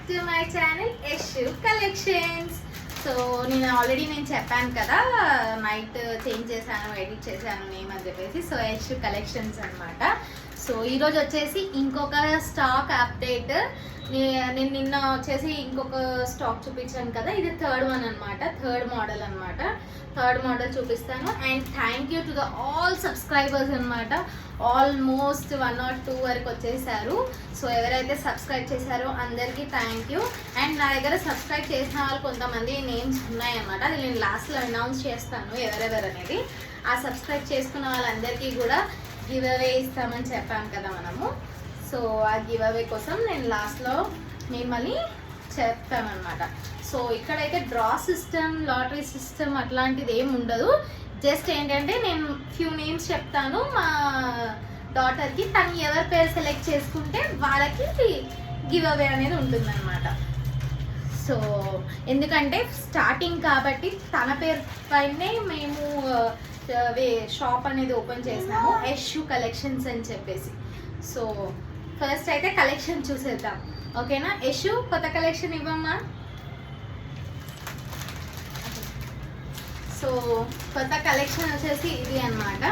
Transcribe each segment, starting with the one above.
To my channel Yashu Collections. So నేను చెప్పాను కదా, నైట్ చేంజ్ చేశాను, ఎడిట్ చేశాను నేమ్ అని చెప్పేసి. సో యశు కలెక్షన్స్ అనమాట. సో ఈరోజు వచ్చేసి ఇంకొక స్టాక్ అప్డేట్. నేను నిన్న వచ్చేసి ఇంకొక స్టాక్ చూపించాను కదా, ఇది థర్డ్ వన్ అనమాట, థర్డ్ మోడల్ అనమాట. థర్డ్ మోడల్ చూపిస్తాను. And thank you to the all subscribers అనమాట. ఆల్మోస్ట్ 1 or 2 వరకు వచ్చేసారు. సో ఎవరైతే సబ్స్క్రైబ్ చేశారో అందరికీ థ్యాంక్ యూ. అండ్ నా దగ్గర సబ్స్క్రైబ్ చేసిన వాళ్ళు కొంతమంది నేమ్స్ ఉన్నాయన్నమాట, అది నేను లాస్ట్లో అనౌన్స్ చేస్తాను ఎవరెవరు అనేది. ఆ సబ్స్క్రైబ్ చేసుకున్న వాళ్ళందరికీ కూడా గివ్ అవే ఇస్తామని చెప్పాను కదా మనము. సో ఆ గివ్ అవే కోసం నేను లాస్ట్లో మిమ్మల్ని చెప్తానమాట. సో ఇక్కడైతే డ్రా సిస్టమ్, లాటరీ సిస్టమ్ అట్లాంటిది ఏమి ఉండదు. జస్ట్ ఏంటంటే నేను ఫ్యూ నేమ్స్ చెప్తాను మా డాటర్కి, తను ఎవరి పేరు సెలెక్ట్ చేసుకుంటే వాళ్ళకి గివ్ అవే అనేది ఉంటుందన్నమాట. సో ఎందుకంటే స్టార్టింగ్ కాబట్టి తన పేరు పైనే మేము షాప్ అనేది ఓపెన్ చేసినాము, యశు కలెక్షన్స్ అని చెప్పేసి. సో ఫస్ట్ అయితే కలెక్షన్ చూసేద్దాం, ఓకేనా? యశు కొత్త కలెక్షన్ ఇవ్వమ్మా. సో కొత్త కలెక్షన్ వచ్చేసి ఇది అనమాట.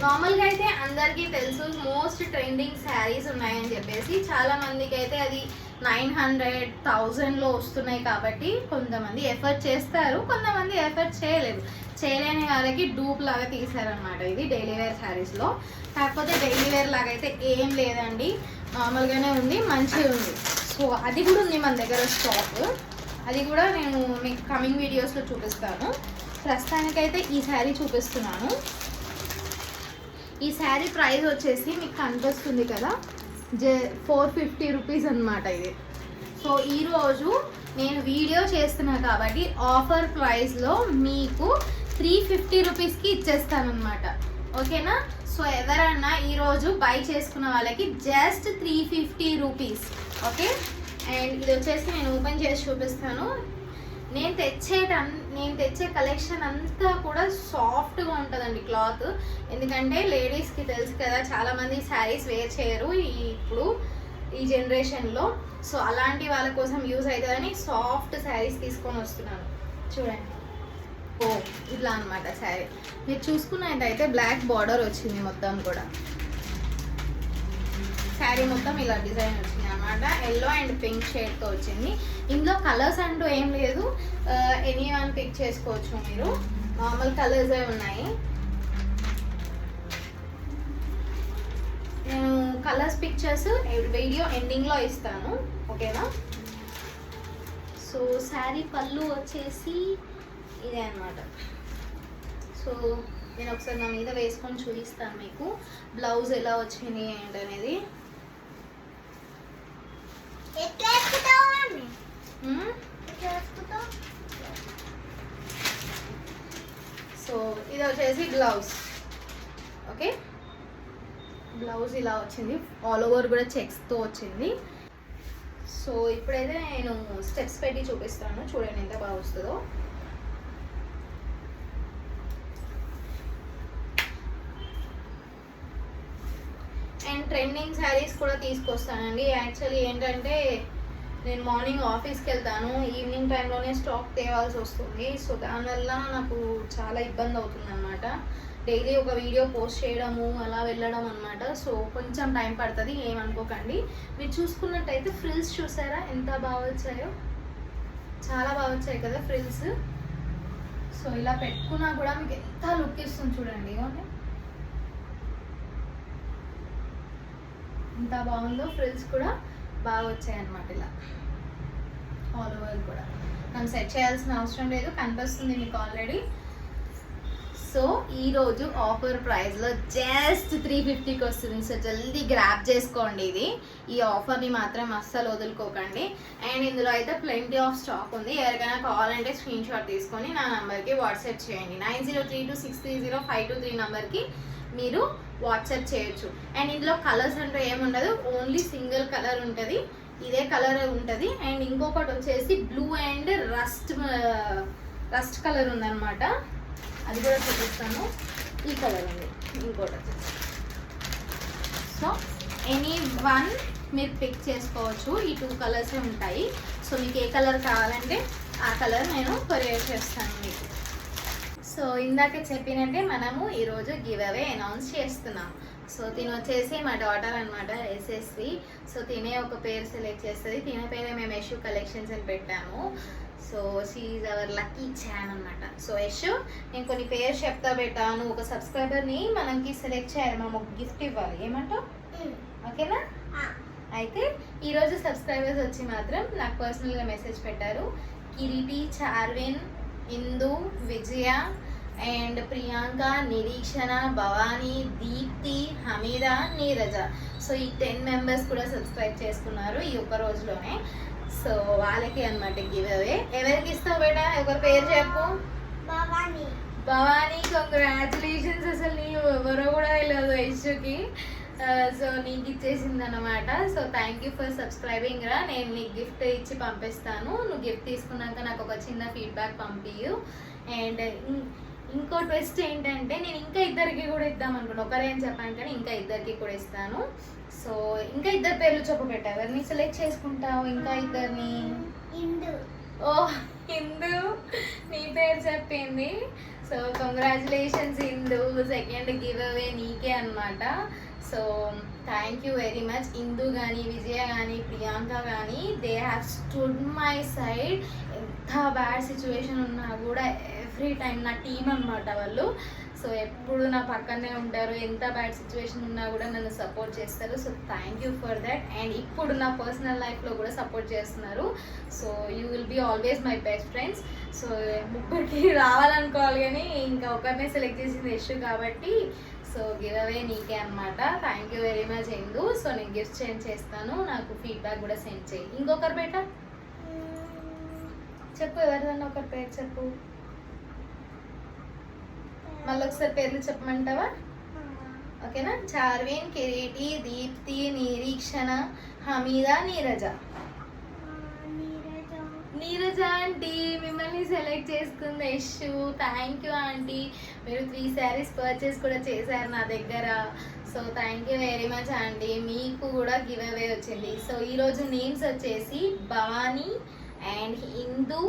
నార్మల్గా అయితే అందరికీ తెలుసు మోస్ట్ ట్రెండింగ్ శారీస్ ఉన్నాయని చెప్పేసి. చాలా మందికి అయితే అది 900,000లో వస్తున్నాయి కాబట్టి కొంతమంది ఎఫర్ట్ చేస్తారు, కొంతమంది ఎఫర్ట్ చేయలేదు. చేయలేని వాళ్ళకి డూప్ లాగా తీసారనమాట. ఇది డైలీ వేర్ శారీస్లో. కాకపోతే డైలీ వేర్ లాగా అయితే ఏం లేదండి, నార్మల్గానే ఉంది, మంచిగా ఉంది. సో అది కూడా ఉంది మన దగ్గర స్టాక్. అది కూడా నేను మీకు కమింగ్ వీడియోస్లో చూపిస్తాను. ప్రస్తుతానికైతే ఈ శారీ చూపిస్తున్నాను. ఈ శారీ ప్రైస్ వచ్చేసి మీకు కనిపిస్తుంది కదా, 450 రూపీస్ అనమాట ఇది. సో ఈరోజు నేను వీడియో చేస్తున్నా కాబట్టి ఆఫర్ ప్రైస్లో మీకు 350 రూపీస్కి ఇచ్చేస్తానమాట, ఓకేనా? సో ఎవరన్నా ఈరోజు బై చేసుకున్న వాళ్ళకి జస్ట్ 350 రూపీస్, ఓకే? అండ్ ఇది వచ్చేసి నేను ఓపెన్ చేసి చూపిస్తాను. నేను తెచ్చే కలెక్షన్ అంతా కూడా సాఫ్ట్గా ఉంటుందండి క్లాత్. ఎందుకంటే లేడీస్కి తెలుసు కదా, చాలామంది శారీస్ వేర్ చేయరు ఇప్పుడు ఈ జనరేషన్లో. సో అలాంటి వాళ్ళ కోసం యూజ్ అవుతుందని సాఫ్ట్ శారీస్ తీసుకొని వస్తున్నాను. చూడండి, ఓ ఇట్లా అనమాట శారీ. మీరు చూసుకున్నట్టయితే బ్లాక్ బార్డర్ వచ్చింది మొత్తం కూడా. శారీ మొత్తం ఇలా డిజైన్ వచ్చింది అనమాట. ఎల్లో అండ్ పింక్ షేడ్తో వచ్చింది. ఇందులో కలర్స్ అంటూ ఏం లేదు, ఎనీ వన్ పిక్ చేసుకోవచ్చు మీరు. నార్మల్ కలర్సే ఉన్నాయి. నేను కలర్స్ పిక్చర్స్ వీడియో ఎండింగ్లో ఇస్తాను, ఓకేనా? సో శారీ పళ్ళు వచ్చేసి ఇదే అనమాట. సో నేను ఒకసారి నా మీద వేసుకొని చూపిస్తాను మీకు బ్లౌజ్ ఎలా వచ్చింది ఏంటనేది. సో ఇది వచ్చేసి బ్లౌజ్, ఓకే? బ్లౌజ్ ఇలా వచ్చింది, ఆల్ ఓవర్ కూడా చెక్స్తో వచ్చింది. సో ఇప్పుడైతే నేను స్టెప్స్ పెట్టి చూపిస్తాను, చూడండి ఎంత బాగా వస్తుందో. అండ్ ట్రెండింగ్ శారీస్ కూడా తీసుకొస్తానండి. యాక్చువల్లీ ఏంటంటే నేను మార్నింగ్ ఆఫీస్కి వెళ్తాను, ఈవినింగ్ టైంలోనే స్టాక్ తేవాల్సి వస్తుంది. సో దానివల్ల నాకు చాలా ఇబ్బంది అవుతుంది అనమాట. డైలీ ఒక వీడియో పోస్ట్ చేయడము అలా వెళ్ళడం అనమాట. సో కొంచెం టైం పడుతుంది, ఏమనుకోకండి. మీరు చూసుకున్నట్టయితే ఫ్రిల్స్ చూసారా ఎంత బాగా వచ్చాయో, చాలా బాగా వచ్చాయి కదా ఫ్రిల్స్. సో ఇలా పెట్టుకున్నా కూడా మీకు ఎంత లుక్ ఇస్తుంది చూడండి, ఎంత బాగుందో. ఫ్రిల్స్ కూడా బాగా వచ్చాయి అన్నమాట, ఇలా ఆల్ ఓవర్ కూడా. మనం సెట్ చేయాల్సిన అవసరం లేదు, కనిపిస్తుంది మీకు ఆల్రెడీ. సో ఈరోజు ఆఫర్ ప్రైస్లో జస్ట్ 350కి వస్తుంది. సో జల్దీ గ్రాప్ చేసుకోండి ఇది, ఈ ఆఫర్ని మాత్రం అస్సలు వదులుకోకండి. అండ్ ఇందులో అయితే ప్లెంటీ ఆఫ్ స్టాక్ ఉంది. ఎవరికైనా కావాలంటే స్క్రీన్ షాట్ తీసుకొని నా నెంబర్కి వాట్సాప్ చేయండి. 9032630523 నెంబర్కి మీరు వాట్సాప్ చేయొచ్చు. అండ్ ఇందులో కలర్స్ అంటూ ఏముండదు, ఓన్లీ సింగిల్ కలర్ ఉంటుంది, ఇదే కలర్ ఉంటుంది. అండ్ ఇంకొకటి వచ్చేసి బ్లూ అండ్ రస్ట్ కలర్ ఉందన్నమాట, అది కూడా చూపిస్తాను. ఈ కలర్ ఉంది ఇంకోటి వచ్చేసి. సో ఎనీ వన్ మీరు పిక్ చేసుకోవచ్చు. ఈ 2 కలర్స్ ఉంటాయి. సో మీకు ఏ కలర్ కావాలంటే ఆ కలర్ నేను కొరియర్ చేస్తాను మీకు. సో ఇందాక చెప్పినట్టే మనము ఈరోజు గివ్ అవే అనౌన్స్ చేస్తున్నాం. సో తిను వచ్చేసి మా డాటర్ అనమాట, ఎస్ఎస్వి. సో తినే ఒక పేరు సెలెక్ట్ చేస్తుంది. తినే పేరే మేము యశు కలెక్షన్స్ అని పెట్టాము. So she is our lucky charm అనమాట. సో యశు, నేను కొన్ని పేరు చెప్తా పెట్టాను. ఒక సబ్స్క్రైబర్ని మనకి సెలెక్ట్ చేయాలి, మనం ఒక గిఫ్ట్ ఇవ్వాలి. ఏమంటావు? ఓకేనా? అయితే ఈరోజు సబ్స్క్రైబర్స్ వచ్చి మాత్రం నాకు పర్సనల్గా మెసేజ్ పెట్టారు. కిరీటి, చార్విన్, ఇందు, విజయ అండ్ ప్రియాంక, నిరీక్షణ, భవానీ, దీప్తి, హమీద, నీరజ. సో ఈ 10 మెంబర్స్ కూడా సబ్స్క్రైబ్ చేసుకున్నారు ఈ ఒక్క రోజులోనే. సో వాళ్ళకి అనమాట గివ్ అవే. ఎవరికి ఇస్తావు బేటా? ఎవరి పేరు చెప్పు. భవానీ. భవానీ, కంగ్రాచులేషన్స్. అసలు నీ ఎవరో కూడా తెలియదు యశుకి. సో నీకు ఇచ్చేసింది అనమాట. So thank you for subscribing రా. నేను నీకు గిఫ్ట్ ఇచ్చి పంపిస్తాను. నువ్వు గిఫ్ట్ తీసుకున్నాక నాకు ఒక చిన్న ఫీడ్బ్యాక్ పంపియు. అండ్ ఇంకో ట్విస్ట్ ఏంటంటే నేను ఇంకా ఇద్దరికి కూడా ఇద్దాం అనుకున్నాను. ఒకరే అని చెప్పాను కానీ ఇంకా ఇద్దరికి కూడా ఇస్తాను. సో ఇంకా 2 పేర్లు చెప్పు పెట్టా. ఎవరిని సెలెక్ట్ చేసుకుంటావు? ఇంకా ఇద్దరిని. ఇందు. ఓ ఇందు, నీ పేరు చెప్పింది. So congratulations Indu, second giveaway నీకే అనమాట. So thank you very much. Indu కానీ, విజయ కానీ, ప్రియాంక కానీ, they have stood my side. ఎంత బ్యాడ్ సిచ్యువేషన్ ఉన్నా కూడా ఎవ్రీ టైం నా టీం అనమాట వాళ్ళు. సో ఎప్పుడు నా పక్కనే ఉంటారు. ఎంత బ్యాడ్ సిచ్యువేషన్ ఉన్నా కూడా నన్ను సపోర్ట్ చేస్తారు. So thank you for that. And ఇప్పుడు నా పర్సనల్ లైఫ్లో కూడా సపోర్ట్ చేస్తున్నారు. So you will be always my best friends. So ముగ్గురికి రావాలనుకోవాలి కానీ ఇంకా ఒకరినే సెలెక్ట్ చేసింది యశు కాబట్టి సో గివ్ అవే నీకే అనమాట. Thank you very much Indu. So నేను గిఫ్ట్ సెండ్ చేస్తాను, నాకు ఫీడ్బ్యాక్ కూడా సెండ్ చేయి. ఇంకొకరు బేటా చెప్పు, ఎవరిదన్నా ఒకరి పేరు చెప్పు. మళ్ళీ ఒకసారి పేర్లు చెప్పమంటావా? ఓకేనా? చార్విన్, కిరీటి, దీప్తి, నిరీక్షణ, హమీద, నీరజ. నీరజ ఆంటీ మిమ్మల్ని సెలెక్ట్ చేసుకుంది యశు. Thank you aunty. మీరు 3 శారీస్ పర్చేస్ కూడా చేశారు నా దగ్గర. So thank you very much aunty. మీకు కూడా గివ్ అవే వచ్చింది. సో ఈరోజు నేమ్స్ వచ్చేసి Bhavani and Indu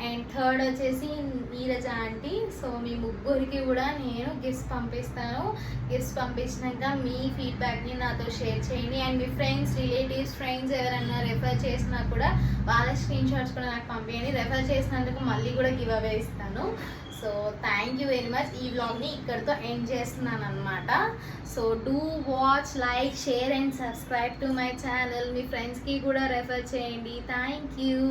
and third వచ్చేసి నీరజ ఆంటీ. సో మీ ముగ్గురికి కూడా నేను గిఫ్ట్స్ పంపిస్తాను. గిఫ్ట్స్ పంపించినాక మీ ఫీడ్బ్యాక్ని నాతో షేర్ చేయండి. And me friends, relatives, friends ఎవరైనా రెఫర్ చేసినా కూడా వాళ్ళ స్క్రీన్ షాట్స్ కూడా నాకు పంపించండి. రెఫర్ చేసినందుకు మళ్ళీ కూడా గివ్ అవే ఇస్తాను. So thank you very much. ఈ వ్లాగ్ని ఇక్కడితో ఎండ్ చేస్తున్నాను అనమాట. So do watch, like, share and subscribe to my channel. మీ ఫ్రెండ్స్కి కూడా రెఫర్ చేయండి. Thank you.